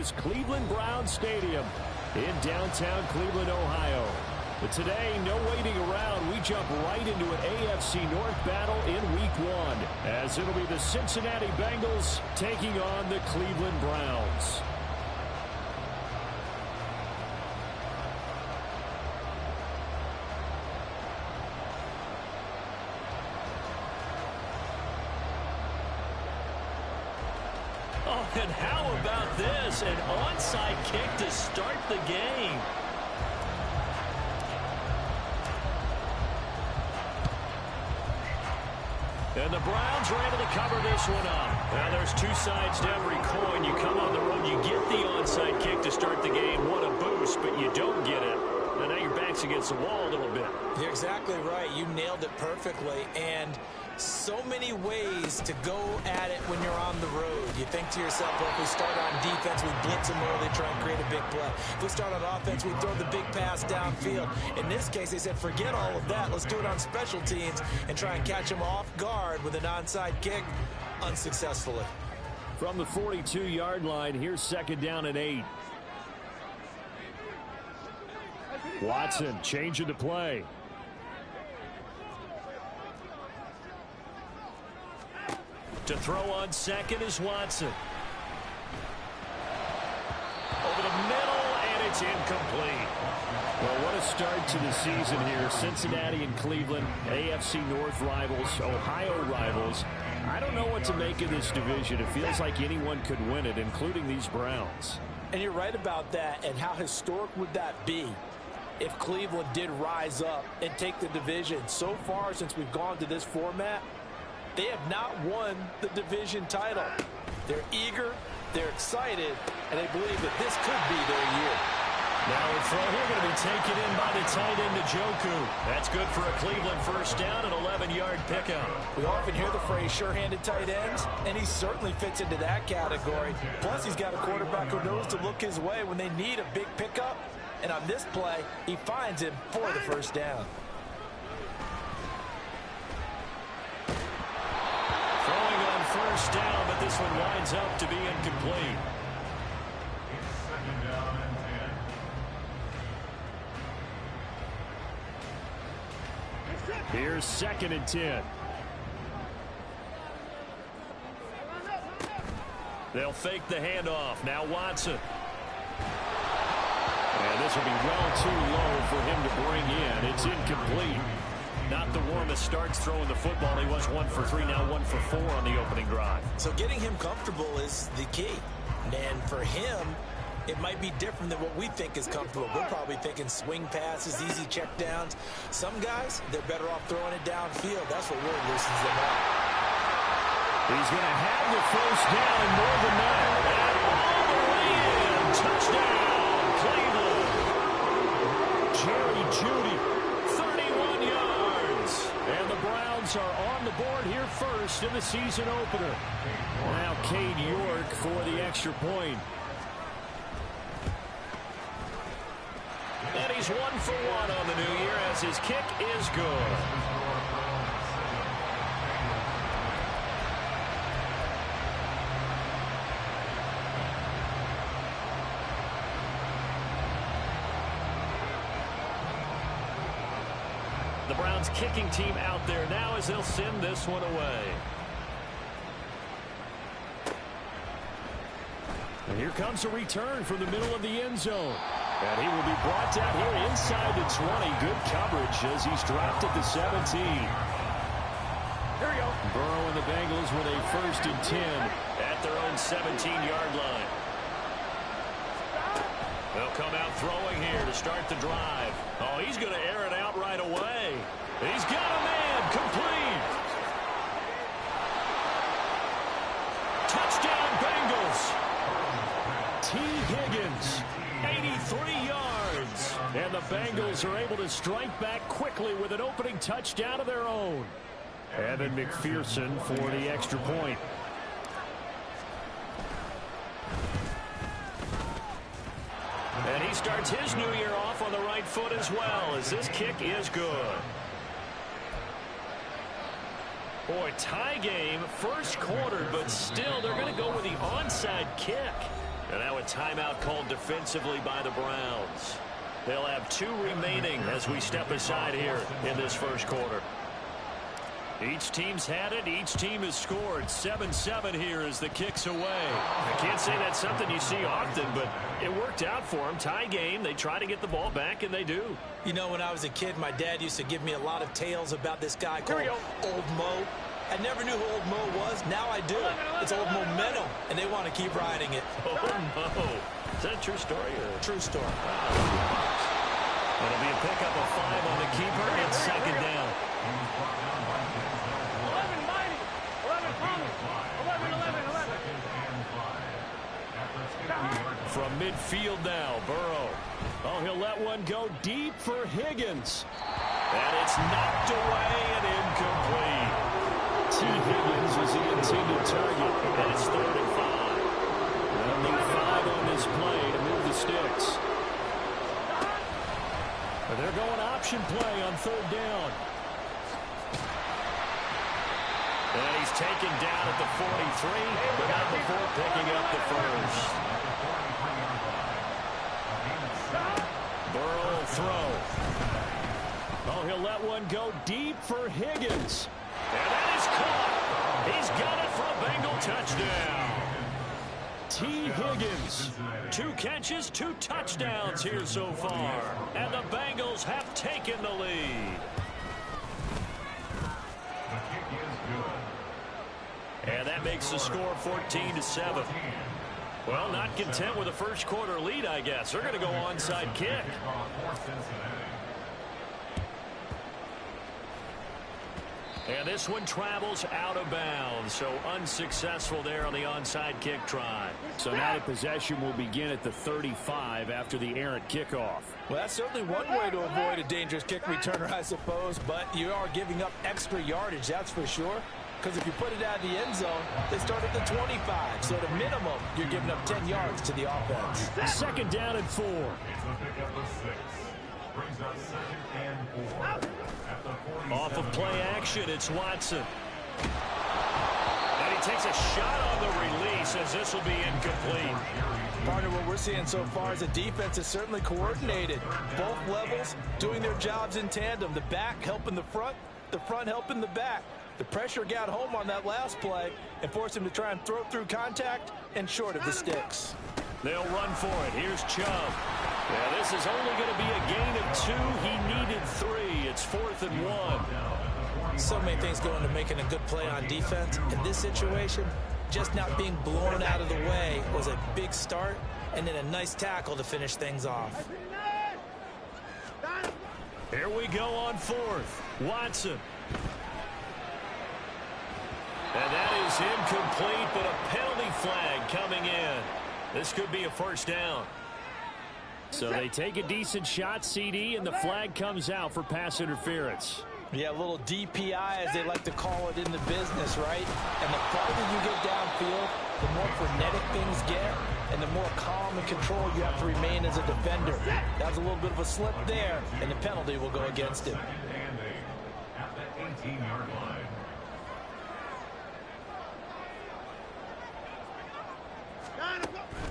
Cleveland Browns Stadium in downtown Cleveland, Ohio. But today, no waiting around. We jump right into an AFC North battle in Week 1, as it'll be the Cincinnati Bengals taking on the Cleveland Browns. Oh, and how about this? An onside kick to start the game. And the Browns are able to cover this one up. Now there's two sides to every coin. You come on the road, you get the onside kick to start the game. What a boost, but you don't get it. And now your back's against the wall a little bit. You're exactly right. You nailed it perfectly. And so many ways to go at it when you're on the road. You think to yourself, well, if we start on defense, we blitz them early, try and create a big play. If we start on offense, we throw the big pass downfield. In this case, they said, forget all of that. Let's do it on special teams and try and catch them off guard with an onside kick unsuccessfully. From the 42-yard line, here's 2nd down and 8. Watson changing the play. To throw on second is Watson. Over the middle, and it's incomplete. Well, what a start to the season here. Cincinnati and Cleveland, AFC North rivals, Ohio rivals. I don't know what to make of this division. It feels like anyone could win it, including these Browns. And you're right about that. And how historic would that be if Cleveland did rise up and take the division? So far, since we've gone to this format, they have not won the division title. They're eager, they're excited, and they believe that this could be their year. Now a throw here going to be taken in by the tight end, Njoku. That's good for a Cleveland first down, an 11-yard pickup. We often hear the phrase sure-handed tight ends, and he certainly fits into that category. Plus, he's got a quarterback who knows to look his way when they need a big pickup. And on this play, he finds him for the first down. Throwing on first down, but this one winds up to be incomplete. Here's 2nd and 10. They'll fake the handoff. Now Watson. And this will be well too low for him to bring in. It's incomplete. Not the warmest starts throwing the football. He was 1 for 3, now 1 for 4 on the opening drive. So getting him comfortable is the key. And for him, it might be different than what we think is comfortable. We're probably thinking swing passes, easy checkdowns. Some guys, they're better off throwing it downfield. That's what really loosens them up. He's going to have the first down and more than that. And all the way in. Touchdown, Cleveland. Jerry Jeudy, 31 yards. And the Browns are on the board here first in the season opener. Now Cade York for the extra point. And he's 1 for 1 on the new year as his kick is good. The Browns kicking team out there now as they'll send this one away. And here comes a return from the middle of the end zone. And he will be brought down here inside the 20. Good coverage as he's dropped at the 17. Here we go. Burrow and the Bengals with a 1st and 10 at their own 17-yard line. They'll come out throwing here to start the drive. Oh, he's going to air it out right away. He's got a man. Complete. Touchdown, Bengals. T. Higgins, 83 yards. And the Bengals are able to strike back quickly with an opening touchdown of their own. Evan McPherson for the extra point. And he starts his new year off on the right foot as well, as this kick is good. Boy, tie game, first quarter, but still they're going to go with the onside kick. And now a timeout called defensively by the Browns. They'll have 2 remaining as we step aside here in this first quarter. Each team's had it. Each team has scored. 7-7 here as the kick's away. I can't say that's something you see often, but it worked out for them. Tie game. They try to get the ball back, and they do. You know, when I was a kid, my dad used to give me a lot of tales about this guy called Old Mo. I never knew who Old Mo was. Now I do. It's Old Momentum, and they want to keep riding it. Old Mo. Is that a true story? True story. It'll be a pickup of 5 on the keeper. It's second down. From midfield now, Burrow. Oh, he'll let one go deep for Higgins. And it's knocked away and incomplete. T. Higgins was the intended target. And it's 3rd and 5. They'll need 5 on this play to move the sticks. But they're going option play on 3rd down. And he's taken down at the 43, but not before picking up the first. Burrow will throw. Oh, he'll let one go deep for Higgins. And that is caught. He's got it for a Bengal touchdown. T. Higgins, 2 catches, 2 touchdowns here so far. And the Bengals have taken the lead. And that makes the score 14-7. Well, not content with a first quarter lead, I guess. They're going to go onside kick. And this one travels out of bounds, so unsuccessful there on the onside kick try. So now the possession will begin at the 35 after the errant kickoff. Well, that's certainly one way to avoid a dangerous kick returner, I suppose, but you are giving up extra yardage, that's for sure. Because if you put it out of the end zone, they start at the 25. So at a minimum, you're giving up 10 yards to the offense. Second down and 4. Off of play action, it's Watson. And he takes a shot on the release as this will be incomplete. Partner, what we're seeing so far is the defense is certainly coordinated. Both levels doing their jobs in tandem. The back helping the front helping the back. The pressure got home on that last play and forced him to try and throw through contact and short of the sticks. They'll run for it. Here's Chubb. Yeah, this is only going to be a gain of 2. He needed 3. It's 4th and 1. So many things go into making a good play on defense. In this situation, just not being blown out of the way was a big start, and then a nice tackle to finish things off. Here we go on 4th. Watson. And that is incomplete, but a penalty flag coming in. This could be a first down. So they take a decent shot, CD, and the flag comes out for pass interference. Yeah, a little DPI, as they like to call it in the business, right? And the farther you get downfield, the more frenetic things get, and the more calm and control you have to remain as a defender. That was a little bit of a slip there, and the penalty will go against him. At the 18-yard line.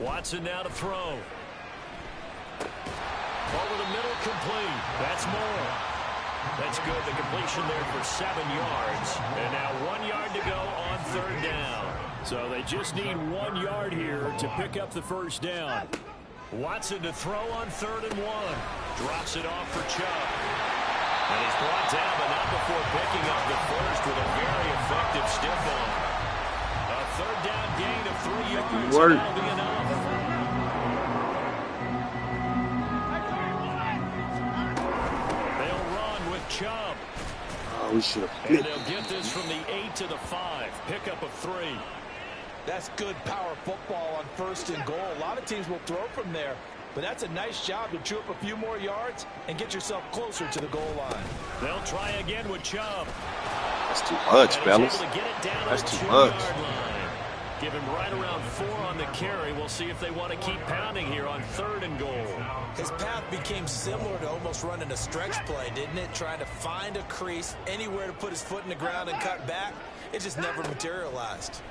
Watson now to throw. Over the middle, complete. That's Moore. That's good. The completion there for 7 yards. And now 1 yard to go on 3rd down. So they just need 1 yard here to pick up the first down. Watson to throw on 3rd and 1. Drops it off for Chubb. And he's brought down, but not before picking up the first with a very effective stiff arm. A 3rd down gain of 3 yards. That'll be enough. They'll run with Chubb. Oh, we should have. And they'll get this from the 8 to the 5. Pickup of 3. That's good power football on 1st and goal. A lot of teams will throw from there, but that's a nice job to chew up a few more yards and get yourself closer to the goal line. They'll try again with Chubb. That's too much, fellas. That's too much. Give him right around 4 on the carry. We'll see if they want to keep pounding here on 3rd and goal. His path became similar to almost running a stretch play, didn't it? Trying to find a crease, anywhere to put his foot in the ground and cut back. It just never materialized.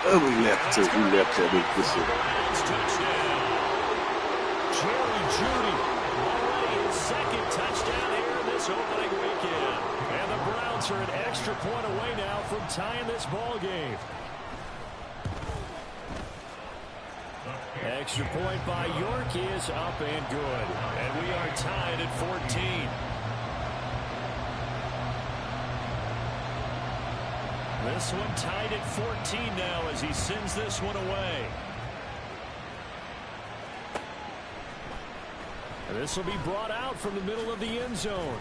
Oh, we left to this shit. Touchdown. Jerry Jeudy already his second touchdown here in this opening weekend. And the Browns are an extra point away now from tying this ball game. Extra point by York is up and good. And we are tied at 14. This one tied at 14 now as he sends this one away. And this will be brought out from the middle of the end zone.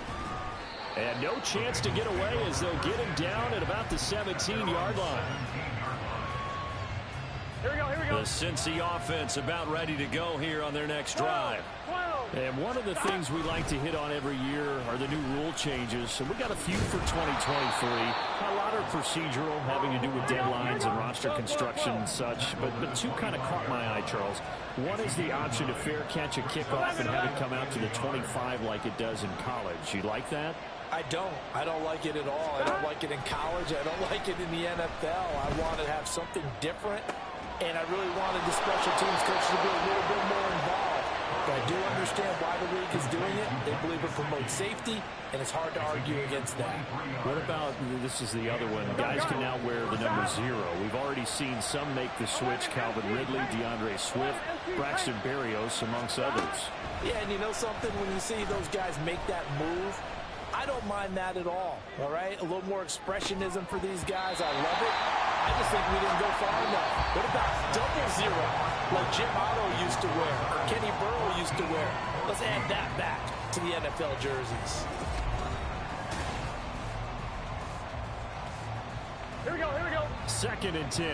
And no chance to get away as they'll get him down at about the 17-yard line. Here we go. The Cincy offense about ready to go here on their next drive. And one of the things we like to hit on every year are the new rule changes. So we got a few for 2023. A lot are procedural, having to do with deadlines and roster construction and such. But two kind of caught my eye, Charles. One is the option to fair catch a kickoff and have it come out to the 25 like it does in college. You like that? I don't like it at all. I don't like it in college. I don't like it in the NFL. I want to have something different. And I really wanted the special teams coach to be a little bit more involved. But I do understand why the league is doing it. They believe it promotes safety, and it's hard to argue against that. What about, this is the other one, guys can now wear the number 0. We've already seen some make the switch. Calvin Ridley, DeAndre Swift, Braxton Berrios, amongst others. Yeah, and you know something? When you see those guys make that move, I don't mind that at all right? A little more expressionism for these guys. I love it. I just think we didn't go far enough. What about double 0, like Jim Otto used to wear, or Kenny Burrow used to wear? Let's add that back to the NFL jerseys. Here we go. 2nd and 10.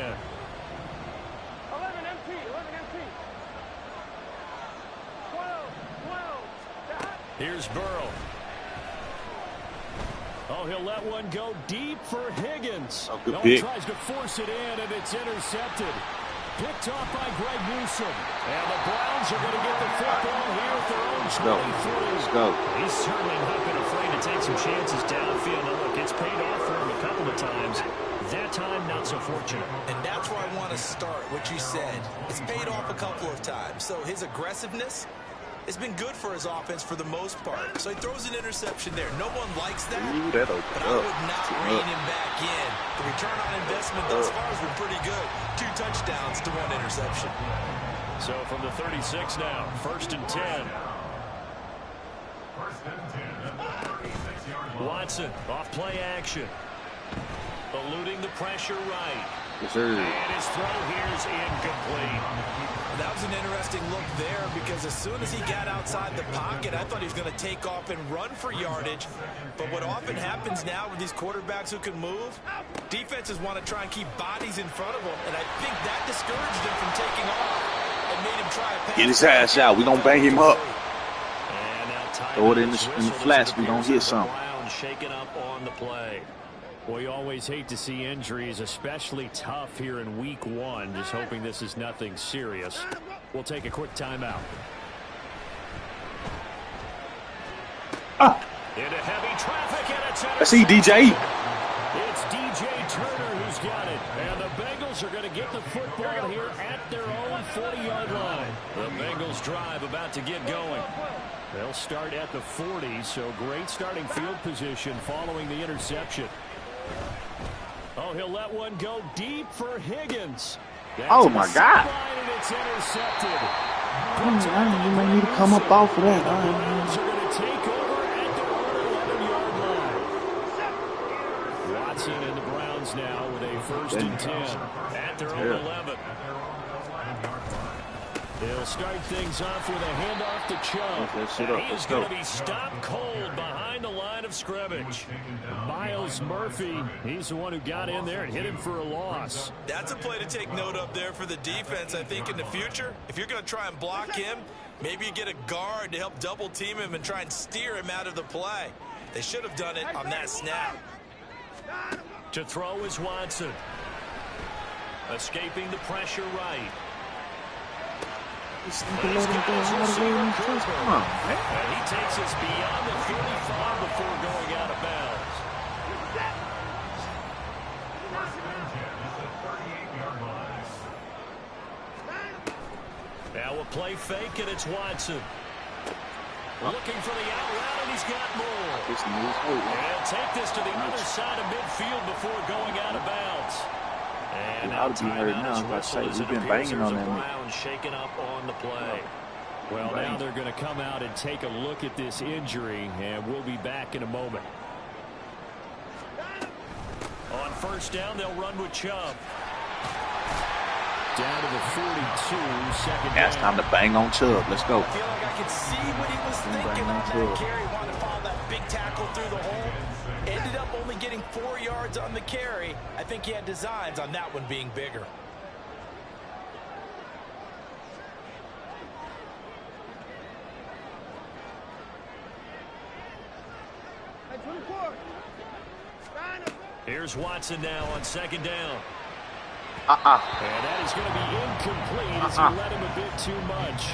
11 MT. 12. Here's Burrow. Oh, he'll let one go deep for Higgins. Oh, good pick. Tries to force it in, and it's intercepted. Picked off by Greg Newsome. And the Browns are going to get the football here at their own 23. Let's go. He's certainly not been afraid to take some chances downfield. Now, look, it's paid off for him a couple of times. That time, not so fortunate. And that's where I want to start, what you said. It's paid off a couple of times. So his aggressiveness has been good for his offense for the most part. So he throws an interception there. No one likes that. Ooh, that opened but I up. would not rein him back in. The return on investment thus far has been pretty good. 2 touchdowns to 1 interception. So from the 36 now, 1st and 10. Watson off play action. Eluding the pressure right. Yes, sir. And his throw here is incomplete. That was an interesting look there because as soon as he got outside the pocket, I thought he was going to take off and run for yardage. But what often happens now with these quarterbacks who can move, defenses want to try and keep bodies in front of them. And I think that discouraged him from taking off and made him try a pass. Get his ass out. We're going to bang him up. And now Throw it in the flats. We're going to hit something. Shaken up on the play. We always hate to see injuries, especially tough here in week 1. Just hoping this is nothing serious. We'll take a quick timeout. Into heavy traffic, and it's I see DJ. It's DJ Turner who's got it. And the Bengals are going to get the football here at their own 40-yard line. The Bengals drive about to get going. They'll start at the 40, so great starting field position following the interception. Oh, he'll let one go deep for Higgins. Oh, my God. And it's intercepted. You might need to come up off of that. The Browns are going to take over at their own 11-yard line. Watson and the Browns now with a 1st and 10 at their own 11. They'll start things off with a handoff to Chubb. He is going to be stopped cold behind the line of scrimmage. Miles Murphy, he's the one who got in there and hit him for a loss. That's a play to take note of there for the defense, I think, in the future. If you're going to try and block him, maybe you get a guard to help double team him and try and steer him out of the play. They should have done it on that snap. To throw is Watson. Escaping the pressure right. Just let him go all the way in the first. Come on, man. And he takes us beyond the 35 before going out of bounds. Now a play fake, and it's Watson. Looking for the out route, and he's got more. This news hurt. And he'll take this to the other side of midfield before going out of bounds. And Ought to be hurt now. I was about to say, we've been banging on that. Brown shaking up on the play. Well, now they're going to come out and take a look at this injury, and we'll be back in a moment. On first down, they'll run with Chubb. Down to the 42, second Yeah, it's time to bang on Chubb. Let's go. I feel like I could see what he was thinking on that carry. Wanted to follow that big tackle through the hole. Ended up only getting 4 yards on the carry. I think he had designs on that one being bigger. Here's Watson now on second down. And that is going to be incomplete as he led him a bit too much.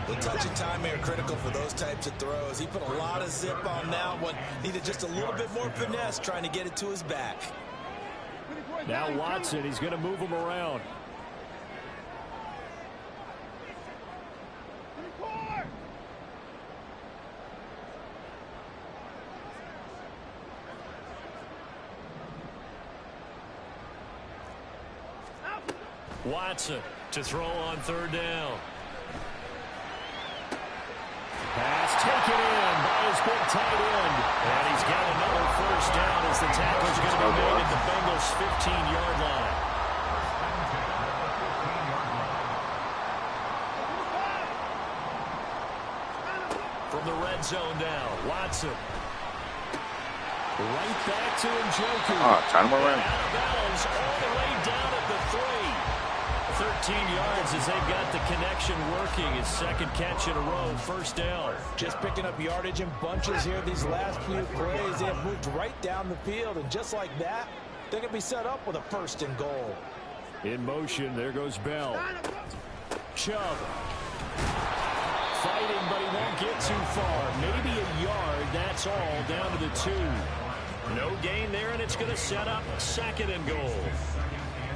The touch and time are critical for those types of throws. He put a lot of zip on that one. Needed just a little bit more finesse trying to get it to his back. Now Watson, he's going to move him around. Watson to throw on third down. Pass taken in by his big tight end. And he's got another first down as the tackle's going to be made at the Bengals' 15-yard line. From the red zone now, Watson. Right back to Njoku. Turn him around. Out of bounds all the way down at the 3. 13 yards as they've got the connection working. His second catch in a row, first down. Just picking up yardage in bunches here these last few plays. They have moved right down the field, and just like that, they're going to be set up with a first and goal. In motion, there goes Bell. Chubb. Fighting, but he won't get too far. Maybe a yard, that's all, down to the 2. No gain there, and it's going to set up second and goal.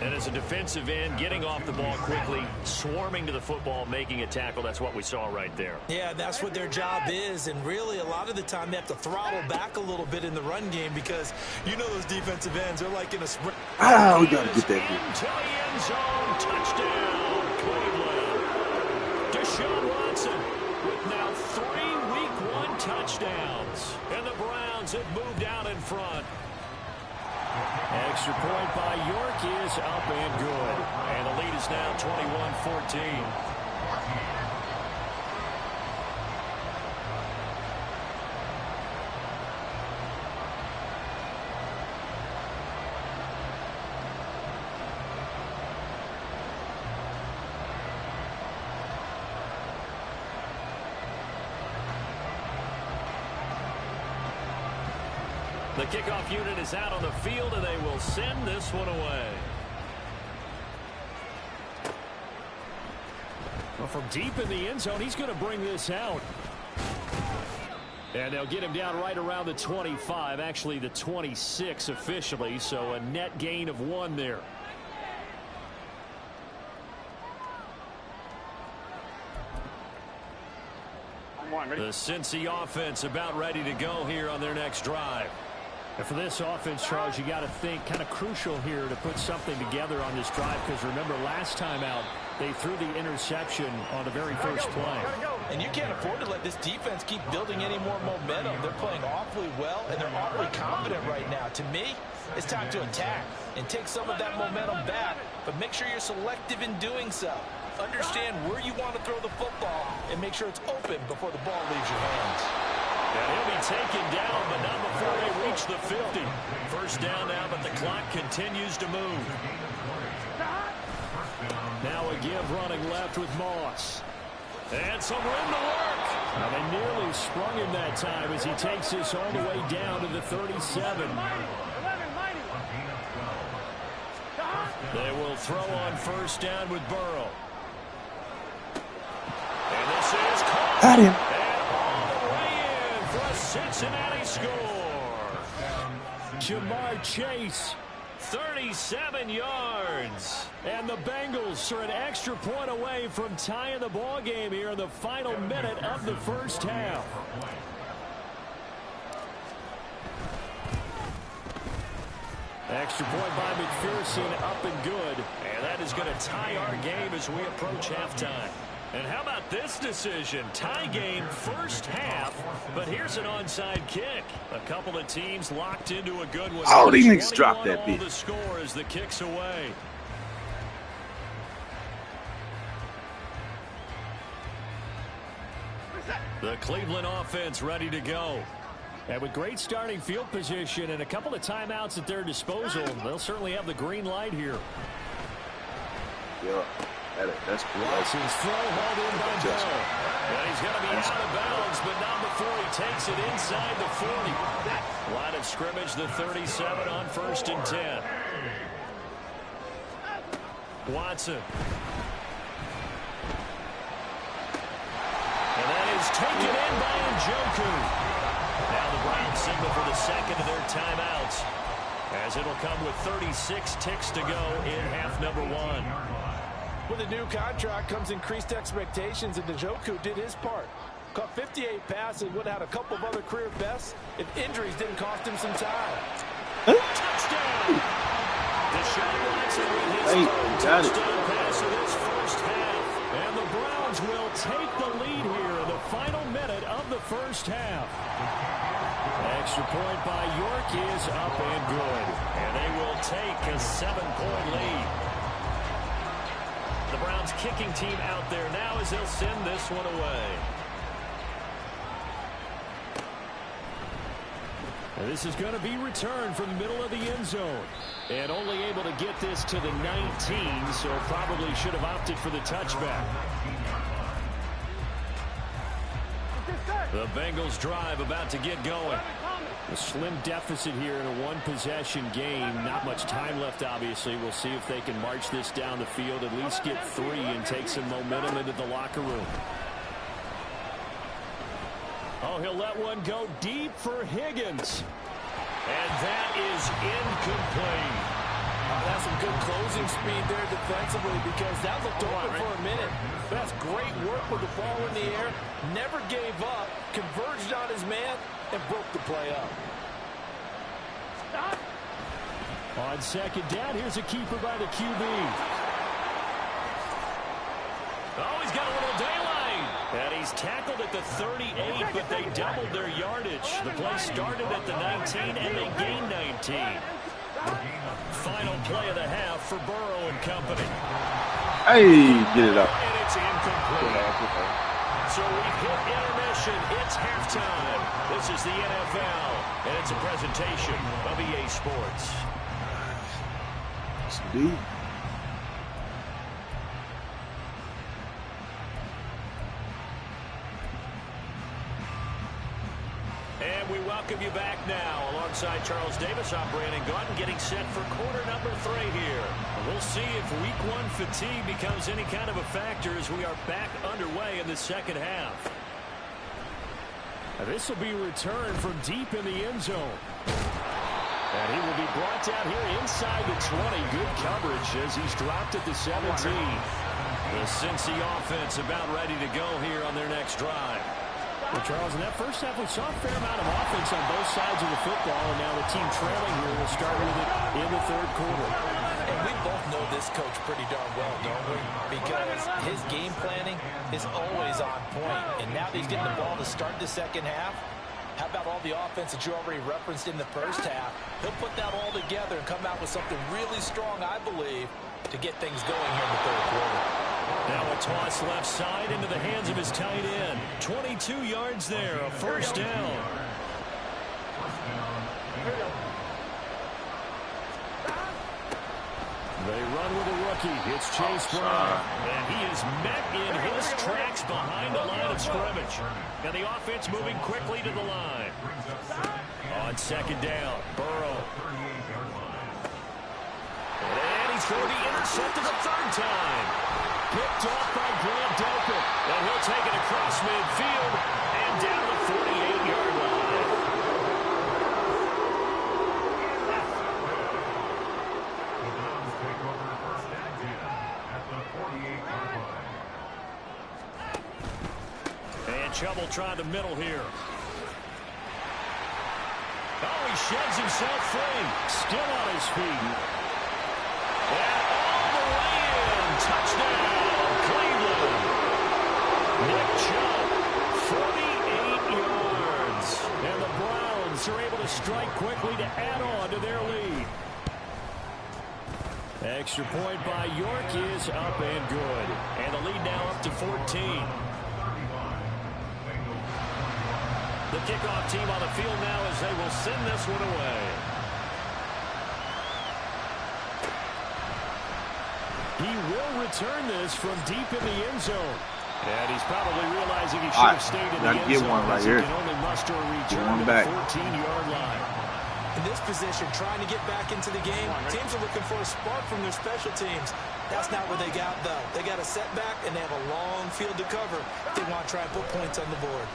And as a defensive end, getting off the ball quickly, swarming to the football, making a tackle, that's what we saw right there. Yeah, that's what their job is, and really a lot of the time they have to throttle back a little bit in the run game because you know those defensive ends, they're like in a sprint. We got to get that here. Into the end zone, touchdown, Cleveland. Deshaun Watson with now 3 Week 1 touchdowns, and the Browns have moved out in front. Extra point by York is up and good. And the lead is now 21-14. The kickoff unit is out on the field, and they will send this one away. Well, from deep in the end zone, he's going to bring this out. And they'll get him down right around the 25, actually the 26 officially, so a net gain of 1 there. The Cincy offense about ready to go here on their next drive. And for this offense, Charles, you got to think kind of crucial here to put something together on this drive, because remember last time out they threw the interception on the very first play. And you can't afford to let this defense keep building any more momentum. They're playing awfully well, and they're awfully confident right now. To me, it's time to attack and take some of that momentum back, but make sure you're selective in doing so. Understand where you want to throw the football and make sure it's open before the ball leaves your hands. And he'll be taken down, but not before they reach the 50. First down now, but the clock continues to move. Now a give running left with Moss. And some room to work. Now they nearly sprung him that time as he takes this all the way down to the 37. They will throw on first down with Burrow. And this is caught. Got him. For a Cincinnati score. Jamar Chase 37 yards. And the Bengals are an extra point away from tying the ball game here in the final minute of the first half. Extra point by McPherson, up and good. And that is going to tie our game as we approach halftime. And how about this decision? Tie game first half, but here's an onside kick. A couple of teams locked into a good one. Oh, these niggas dropped that bitch. The score as the kick's away. The Cleveland offense ready to go. And with great starting field position and a couple of timeouts at their disposal, they'll certainly have the green light here. Yeah. That's cool. Watson's throw hauled in by Bell. And he's going to be out of bounds, but not before he takes it inside the 40. Line of scrimmage, the 37 on 1st and 10. Watson. And that is taken in by Njoku. Now the Browns signal for the second of their timeouts, as it'll come with 36 ticks to go in half number 1. With a new contract comes increased expectations, and Njoku did his part. Caught 58 passes, would have had a couple of other career bests if injuries didn't cost him some time. Touchdown! Deshaun Watson with his touchdown pass in this first half. And the Browns will take the lead here in the final minute of the first half. Extra point by York is up and good. And they will take a 7-point lead. The Browns kicking team out there now as they'll send this one away. And this is going to be returned from the middle of the end zone. And only able to get this to the 19, so probably should have opted for the touchback. The Bengals drive about to get going. A slim deficit here in a one-possession game. Not much time left, obviously. We'll see if they can march this down the field, at least get 3 and take some momentum into the locker room. Oh, he'll let one go deep for Higgins. And that is incomplete. That's some good closing speed there defensively, because that looked open for a minute. That's great work with the ball in the air. Never gave up, converged on his man, and broke the play up. On second down, here's a keeper by the QB. Oh, he's got a little daylight. And he's tackled at the 38, but they doubled their yardage. The play started at the 19, and they gained 19. Final play of the half for Burrow and company. Hey, get it up. And it's incomplete. So we've hit intermission. It's halftime. This is the NFL, and it's a presentation of EA Sports. Indeed. And we welcome you back now. Alongside Charles Davis, I'm Brandon Gaudin, getting set for quarter number 3 here. We'll see if week 1 fatigue becomes any kind of a factor as we are back underway in the second half. This will be returned from deep in the end zone. And he will be brought down here inside the 20. Good coverage as he's dropped at the 17. The Cincy offense about ready to go here on their next drive. Well, Charles, in that first half, we saw a fair amount of offense on both sides of the football, and now the team trailing here will start with it in the third quarter. And we both know this coach pretty darn well, don't we? Because his game planning is always on point. And now that he's getting the ball to start the second half, how about all the offense that you already referenced in the first half? He'll put that all together and come out with something really strong, I believe, to get things going here in the third quarter. Now a toss left side into the hands of his tight end. 22 yards there, a first down. They run with a rookie. It's Chase Brown. And he is met in his tracks behind the line of scrimmage. And the offense moving quickly to the line. On second down, Burrow. And he's going to be intercepted a third time. Picked off by Grant Delpit. And he'll take it across midfield and down the 48-yard line. And Chubb will try the middle here. Oh, he sheds himself free. Still on his feet. And all the way in. Touchdown, Cleveland. Nick Chubb, 48 yards. And the Browns are able to strike quickly to add on to their lead. Extra point by York is up and good. And the lead now up to 14. The kickoff team on the field now as they will send this one away. He will return this from deep in the end zone. And he's probably realizing he should have stayed in the end zone. One right here. He can only muster a return to the 14-yard line. In this position, trying to get back into the game, teams are looking for a spark from their special teams. That's not what they got, though. They got a setback, and they have a long field to cover if they want to try and put points on the board.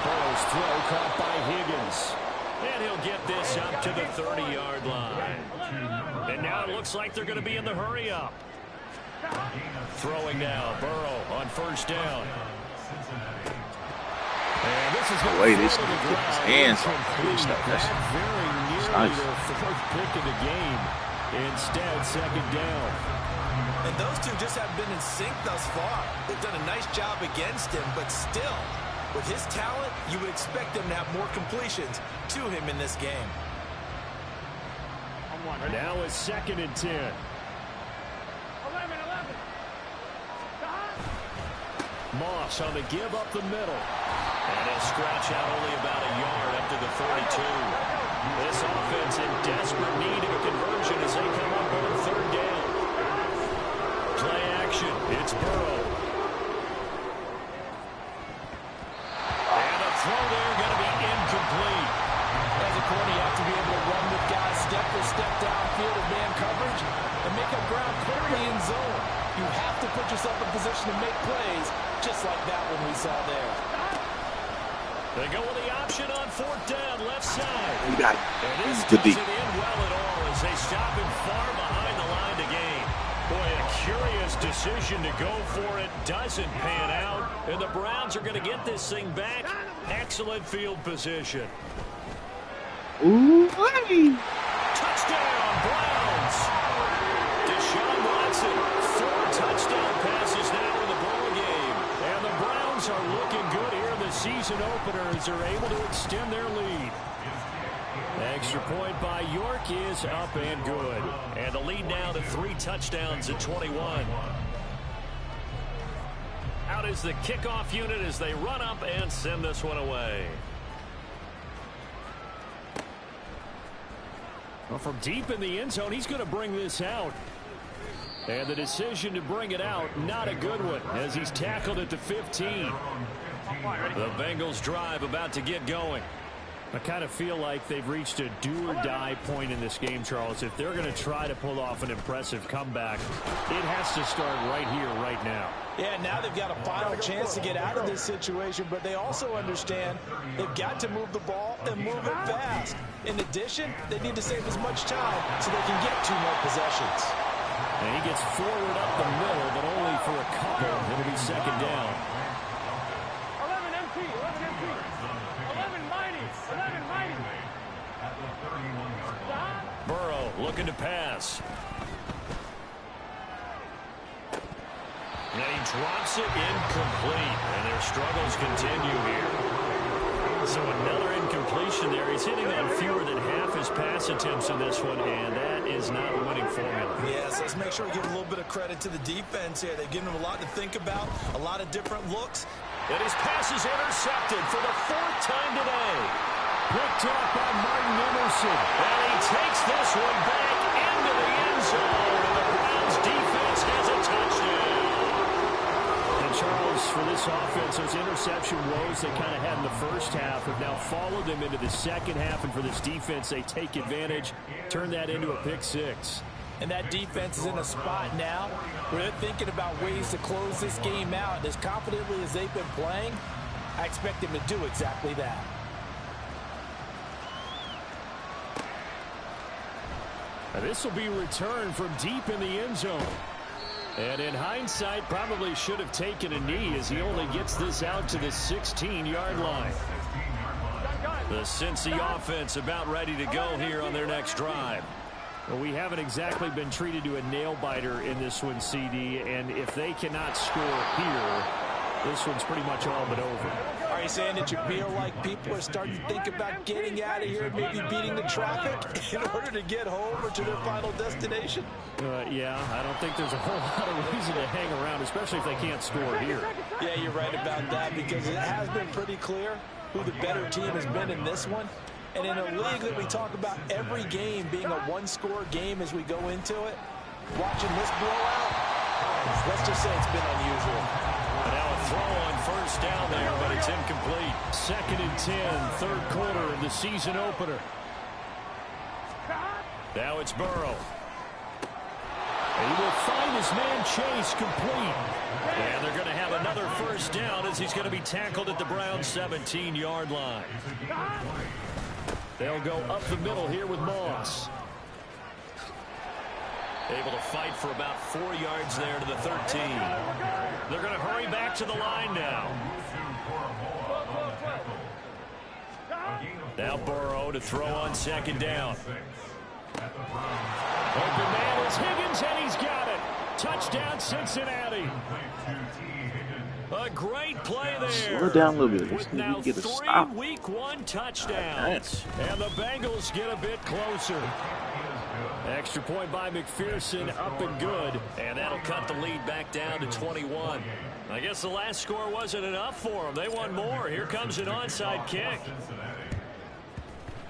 Burrow's throw caught by Higgins. And he'll get this up to the 30-yard line. And now it looks like they're going to be in the hurry-up. Throwing now, Burrow on first down. And this is going to this nigga put his hands on stuff. That's very nearly nice. their fourth pick of the game. Instead, second down. And those two just haven't been in sync thus far. They've done a nice job against him, but still, with his talent, you would expect them to have more completions to him in this game. Now it's 2nd and 10. 11. Moss on the give up the middle. And he'll scratch out only about a yard up to the 42. This offense in desperate need of a conversion as they come up on 3rd down. Play action. It's Burrow. And a throw there going to be incomplete. As a corner, you have to be able to run with guys step for step downfield of man coverage and make up ground clearly in zone. You have to put yourself in position to make plays, just like that one we saw there. They go with the option on 4th down, left side. You got And this good doesn't deep. end well at all as they stop him far behind the line to gain. Boy, a curious decision to go for it. Doesn't pan out. And the Browns are going to get this thing back. Excellent field position. Ooh, hey. Touchdown, Browns. Deshaun Watson, 4 touchdown passes now in the ball game. And the Browns are looking good here in the season opener as they're able to extend their lead. Extra point by York is up and good. And the lead now to 3 touchdowns at 21. Out is the kickoff unit as they run up and send this one away. Well, from deep in the end zone, he's going to bring this out. And the decision to bring it out, not a good one, as he's tackled at the 15. The Bengals drive about to get going. I kind of feel like they've reached a do-or-die point in this game, Charles. If they're going to try to pull off an impressive comeback, it has to start right here, right now. Yeah, now they've got a final chance to get out of this situation, but they also understand they've got to move the ball and move it fast. In addition, they need to save as much time so they can get 2 more possessions. And he gets forward up the middle, but only for a couple. It'll be second down. 11 empty. 11 empty. 11 mighty. 11 mighty. Burrow looking to pass. And he drops it incomplete. And their struggles continue here. So another incompletion there. He's hitting on fewer than half his pass attempts in this one, and that is not a winning formula. Yes, let's make sure we give a little bit of credit to the defense here. They've given him a lot to think about, a lot of different looks. And his pass is intercepted for the 4th time today. Picked off by Martin Emerson. And he takes this one back into the end zone. And the Browns defense has a touchdown. And Charles, for this offense, those interception woes they kind of had in the first half have now followed them into the second half. And for this defense, they take advantage, turn that into a pick 6. And that defense is in a spot now where they're thinking about ways to close this game out. And as confidently as they've been playing, I expect them to do exactly that. This will be returned from deep in the end zone. And in hindsight, probably should have taken a knee as he only gets this out to the 16-yard line. The Cincy offense about ready to go here on their next drive. Well, we haven't exactly been treated to a nail-biter in this one, CD, and if they cannot score here, this one's pretty much all but over. Are you saying that you feel like people are starting to think about getting out of here, maybe beating the traffic in order to get home or to their final destination? Yeah, I don't think there's a whole lot of reason to hang around, especially if they can't score here. Yeah, you're right about that, because it has been pretty clear who the better team has been in this one. And in a league that we talk about every game being a one-score game as we go into it, watching this blowout, let's just say it's been unusual. And now a throw on first down there, but it's incomplete. 2nd and 10, third quarter of the season opener. Now it's Burrow. He will find his man Chase complete. And they're going to have another first down as he's going to be tackled at the Browns' 17-yard line. They'll go up the middle here with Moss. Able to fight for about 4 yards there to the 13. They're going to hurry back to the line now. Now Burrow to throw on 2nd down. Open man is Higgins, and he's got it. Touchdown, Cincinnati. A great play there. Slow down a little bit. With now Get a 3 stop. Week 1 touchdowns. And the Bengals get a bit closer. Extra point by McPherson, up and good. And that'll cut the lead back down to 21. I guess the last score wasn't enough for them. They want more. Here comes an onside kick.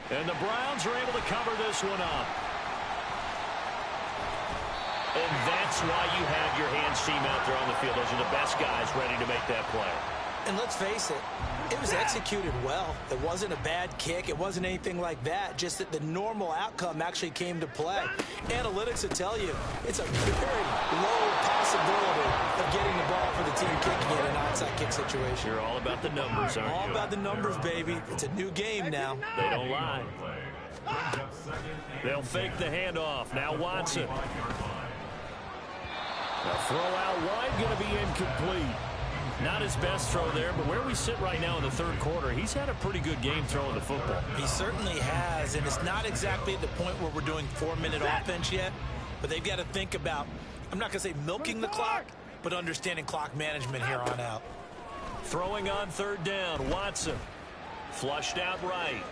And the Browns are able to cover this one up. And that's why you have your hands team out there on the field. Those are the best guys ready to make that play. And let's face it, it was executed well. It wasn't a bad kick. It wasn't anything like that. Just that the normal outcome actually came to play. Analytics will tell you it's a very low possibility of getting the ball for the team kicking it in an onside kick situation. You're all about the numbers, aren't you? All about the numbers, baby. It's a new game now. They don't lie. They'll fake the handoff. Now Watson. The throw out wide going to be incomplete. Not his best throw there, but where we sit right now in the third quarter, he's had a pretty good game throwing the football. He certainly has, and it's not exactly at the point where we're doing 4-minute offense yet, but they've got to think about, I'm not going to say milking the clock, but understanding clock management here on out. Throwing on 3rd down, Watson. Flushed out right.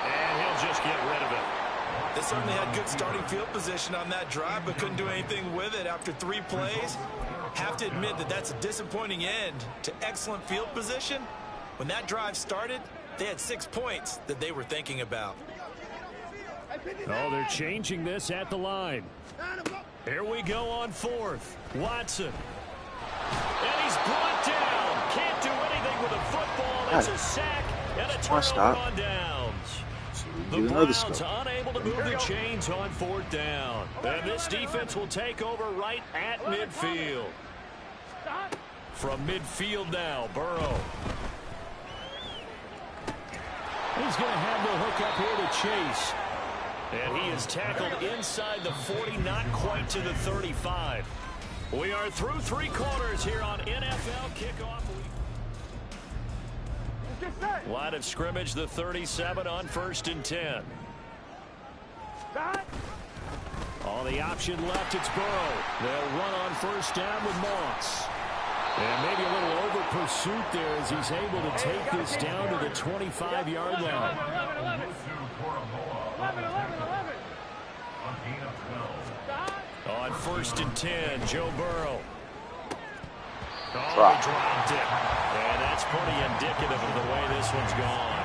And he'll just get rid of it. They certainly had good starting field position on that drive, but couldn't do anything with it after 3 plays. Have to admit that that's a disappointing end to excellent field position. When that drive started, they had 6 points that they were thinking about. Oh, they're changing this at the line. Here we go on 4th. Watson. And he's brought down. Can't do anything with a football. It's a sack and a turnover on downs. The Browns unable to move the chains on 4th down. And this defense will take over right at midfield. From midfield now, Burrow. He's going to have the hook up here to Chase. And he is tackled inside the 40, not quite to the 35. We are through 3 quarters here on NFL Kickoff Week. Line of scrimmage, the 37 on 1st and 10. On the option left, it's Burrow. They'll run on 1st down with Moss. And maybe a little over pursuit there as he's able to take this down to the 25-yard line. 11. On 1st and 10, Joe Burrow. Oh, he dropped it. And that's pretty indicative of the way this one's gone.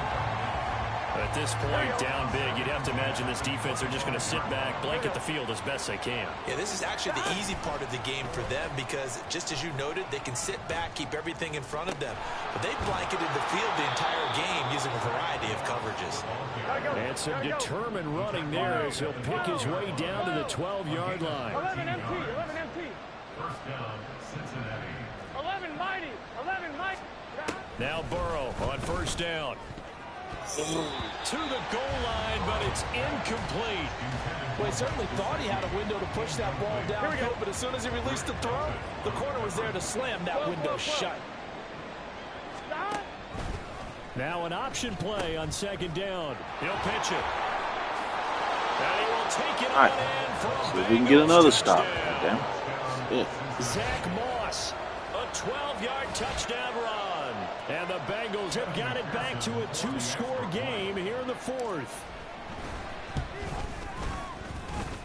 At this point, down big, you'd have to imagine this defense are just going to sit back, blanket the field as best they can. Yeah, this is actually the easy part of the game for them because, just as you noted, they can sit back, keep everything in front of them. But they blanketed the field the entire game using a variety of coverages. And some determined running there as he'll pick his way down to the 12-yard line. 11 MT. First down, Cincinnati. 11 mighty. Now Burrow on 1st down. To the goal line, but it's incomplete. Well, he certainly thought he had a window to push that ball downfield, but as soon as he released the throw, the corner was there to slam that window shut. Now an option play on second down. He'll pitch it. And he will take it All right. on in for a See if we can get another stop. touchdown. Damn. Yeah. Zach Moss, a 12-yard touchdown run. And the Bengals have got it back to a 2-score game here in the fourth.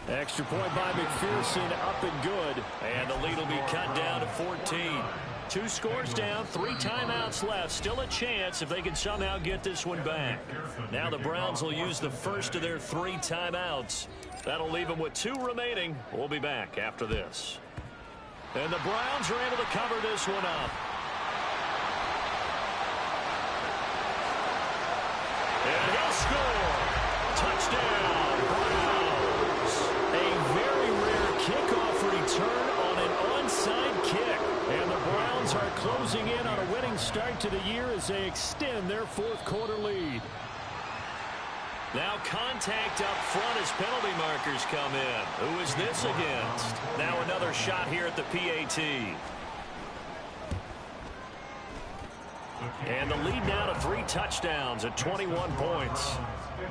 Extra point by McPherson, up and good. And the lead will be cut down to 14. 2 scores down, 3 timeouts left. Still a chance if they can somehow get this one back. Now the Browns will use the first of their 3 timeouts. That'll leave them with 2 remaining. We'll be back after this. And the Browns are able to cover this one up. And he'll score. Touchdown, Browns. A very rare kickoff return on an onside kick. And the Browns are closing in on a winning start to the year as they extend their 4th quarter lead. Now contact up front as penalty markers come in. Who is this against? Now another shot here at the PAT. And the lead now to 3 touchdowns at 21 points.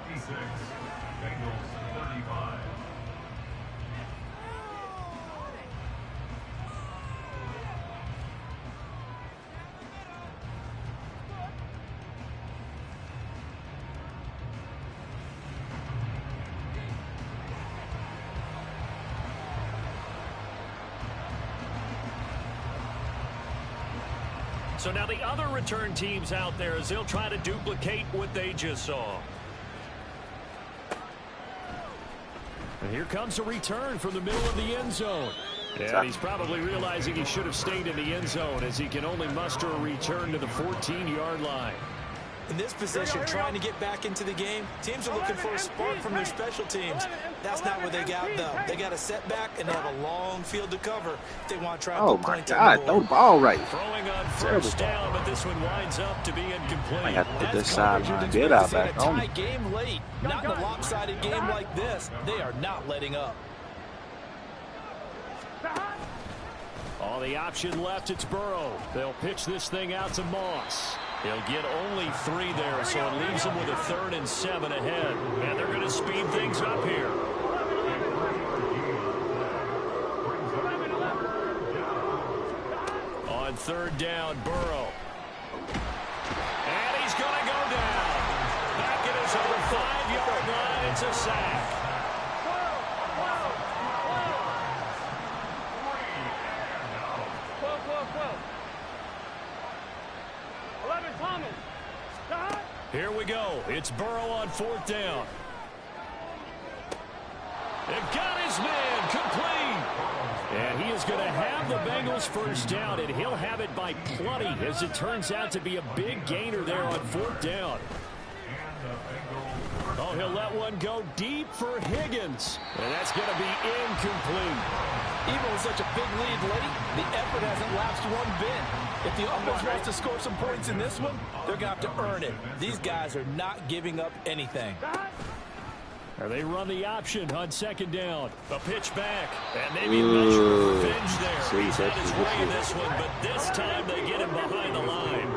56, Bengals 35. So now the other return teams out there as they'll try to duplicate what they just saw. And here comes a return from the middle of the end zone. Yeah, he's probably realizing he should have stayed in the end zone as he can only muster a return to the 14-yard line. In this position, trying to get back into the game, teams are looking for a spark from their special teams. That's not what they got, though. They got a setback, and they have a long field to cover if they want to try and Oh, my God. Throw the ball right. Throwing on first down, but this one winds up to be incomplete. I got to put this sideline bid out back on. Tie game late. Not in a lopsided game like this. They are not letting up. On the option left, it's Burrow. They'll pitch this thing out to Moss. He'll get only 3 there, so it leaves him with a 3rd and 7 ahead. And they're going to speed things up here. On 3rd down, Burrow. And he's going to go down. Back at his own 5-yard line, it's a sack. Here we go. It's Burrow on 4th down. They've got his man complete. And he is going to have the Bengals first down, and he'll have it by plenty as it turns out to be a big gainer there on 4th down. Oh, he'll let one go deep for Higgins. And that's going to be incomplete. Even with such a big lead late, the effort hasn't lapsed one bit. If the offense wants to score some points in this one, they're going to have to earn it. These guys are not giving up anything. Or they run the option on 2nd down. A pitch back. And maybe a measure of revenge there. He's had his way in this one, but this time they get him behind the line.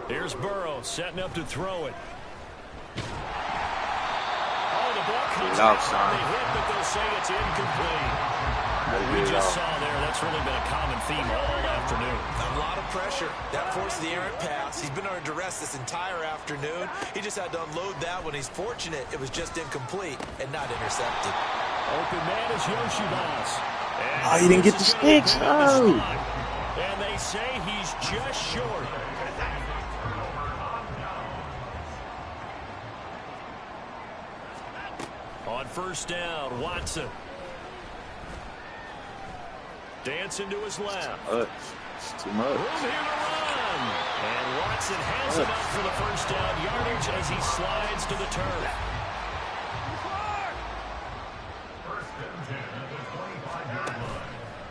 Here's Burrow setting up to throw it. Oh, the ball comes out on the hit, but they'll say it's incomplete. What we just saw there, that's really been a common theme all afternoon. A lot of pressure. That forced the errant pass. He's been under duress this entire afternoon. He just had to unload that one. He's fortunate it was just incomplete and not intercepted. Open man is Yoshibas. Oh, he didn't get the sticks. Oh. And they say he's just short. On 1st down, Watson. Dancing to his left. It's too much. Room here to run. And Watson has it up for the first down yardage as he slides to the turf.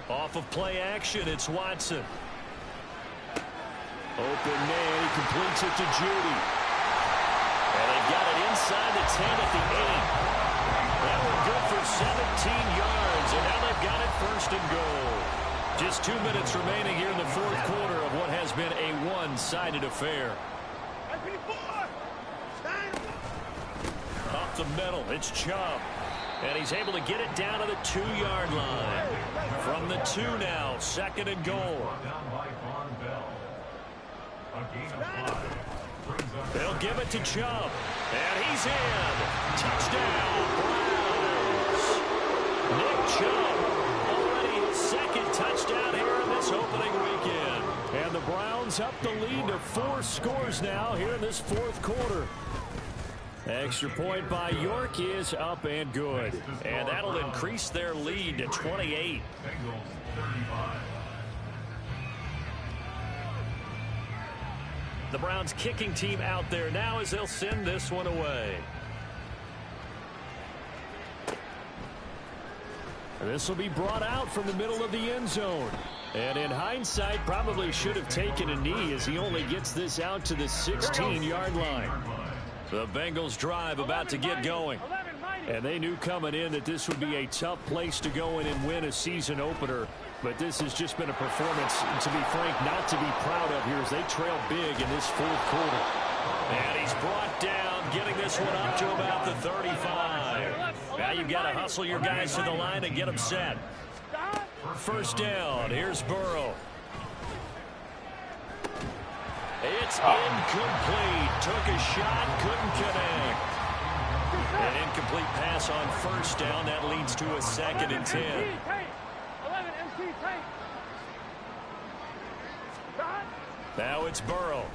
Off of play action. It's Watson. Open man. He completes it to Judy. And they've got it inside the 10 at the 8. That was good for 17 yards. And now they've got it first and goal. Just 2 minutes remaining here in the fourth quarter of what has been a one-sided affair. Up the middle, it's Chubb. And he's able to get it down to the 2-yard line. From the 2 now, second and goal. They'll give it to Chubb. And he's in. Touchdown, Browns. Nick Chubb already his second touchdown here in this opening weekend. And the Browns up the lead to 4 scores now here in this fourth quarter. Extra point by York is up and good. And that'll increase their lead to 28. The Browns kicking team out there now as they'll send this one away. This will be brought out from the middle of the end zone. And in hindsight, probably should have taken a knee as he only gets this out to the 16-yard line. The Bengals drive about to get going. And they knew coming in that this would be a tough place to go in and win a season opener. But this has just been a performance, to be frank, not to be proud of here as they trail big in this fourth quarter. And he's brought down, getting this one up to about the 35. Now you've got to hustle your guys to the line and get them set. First down, here's Burrow. It's incomplete. Took a shot, couldn't connect. An incomplete pass on first down. That leads to a second and 10. Now it's Burrow.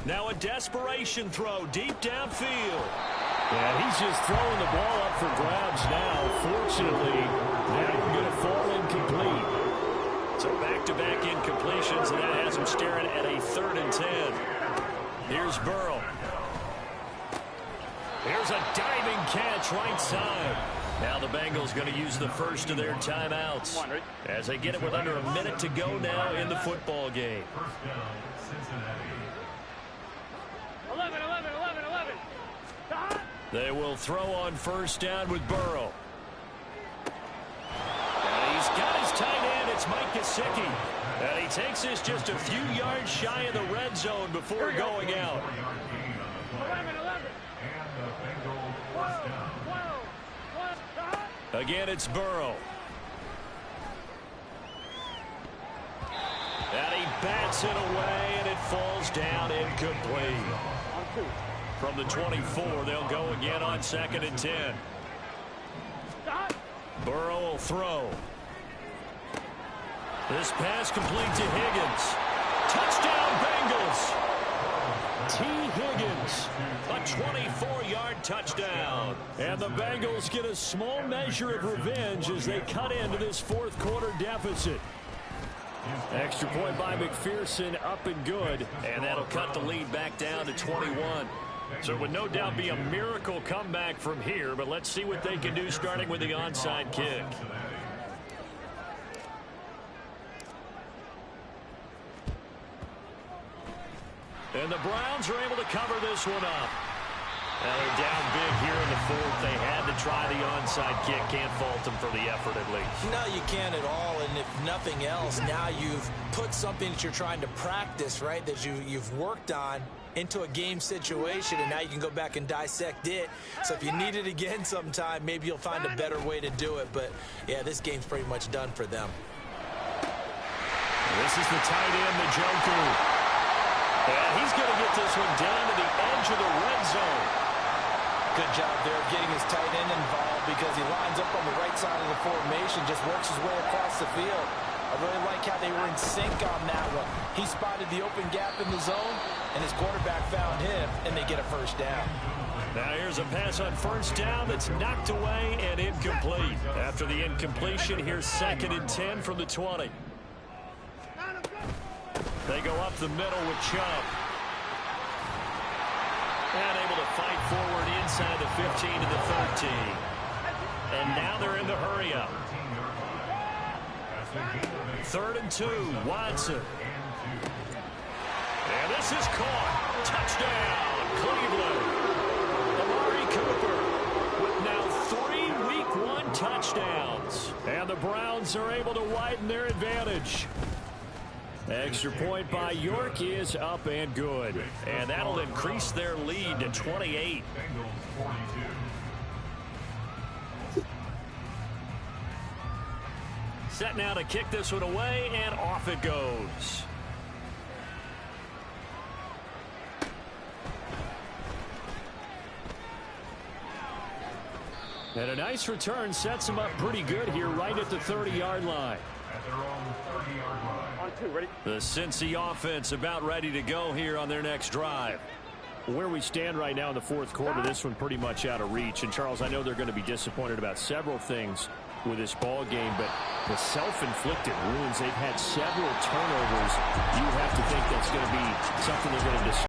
Now a desperation throw deep downfield. And he's just throwing the ball up for grabs now. Fortunately, that one's going to fall incomplete. So back-to-back incompletions, and that has him staring at a 3rd and 10. Here's Burrow. Here's a diving catch right side. Now the Bengals going to use the first of their timeouts as they get it with under a minute to go now in the football game. 11. They will throw on first down with Burrow. And he's got his tight end. It's Mike Gesicki. And he takes this just a few yards shy of the red zone before going out. 11. Again, it's Burrow. And he bats it away, and it falls down incomplete. From the 24, they'll go again on 2nd and 10. Burrow will throw. This pass complete to Higgins. Touchdown, Bengals. T. Higgins, a 24-yard touchdown. And the Bengals get a small measure of revenge as they cut into this fourth quarter deficit. Extra point by McPherson, up and good. And that'll cut the lead back down to 21. So it would no doubt be a miracle comeback from here, but let's see what they can do starting with the onside kick. And the Browns are able to cover this one up. Now they're down big here in the fourth. They had to try the onside kick. Can't fault them for the effort at least. No, you can't at all. And if nothing else, now you've put something that you're trying to practice, right, that you've worked on into a game situation, and now you can go back and dissect it. So if you need it again sometime, maybe you'll find a better way to do it. But, yeah, this game's pretty much done for them. This is the tight end, Njoku. And he's going to get this one down to the edge of the red zone. Good job there of getting his tight end involved because he lines up on the right side of the formation, just works his way across the field. I really like how they were in sync on that one. He spotted the open gap in the zone, and his quarterback found him, and they get a first down. Now here's a pass on first down that's knocked away and incomplete. After the incompletion, here's 2nd and 10 from the 20. They go up the middle with Chubb. And able to fight forward inside the 15 to the 13. And now they're in the hurry-up. 3rd and 2, Watson. And this is caught. Touchdown, Cleveland. Amari Cooper with now 3 Week 1 touchdowns. And the Browns are able to widen their advantage. Extra point by York is up and good. And that'll increase their lead to 28. Set now to kick this one away, and off it goes. And a nice return sets him up pretty good here right at the 30-yard line. At their own 30-yard line. On 2, ready? The Cincy offense about ready to go here on their next drive. Where we stand right now in the 4th quarter, this one pretty much out of reach. And, Charles, I know they're going to be disappointed about several things with this ball game, but the self-inflicted wounds, they've had several turnovers. You have to think that's going to be something they're going to discuss.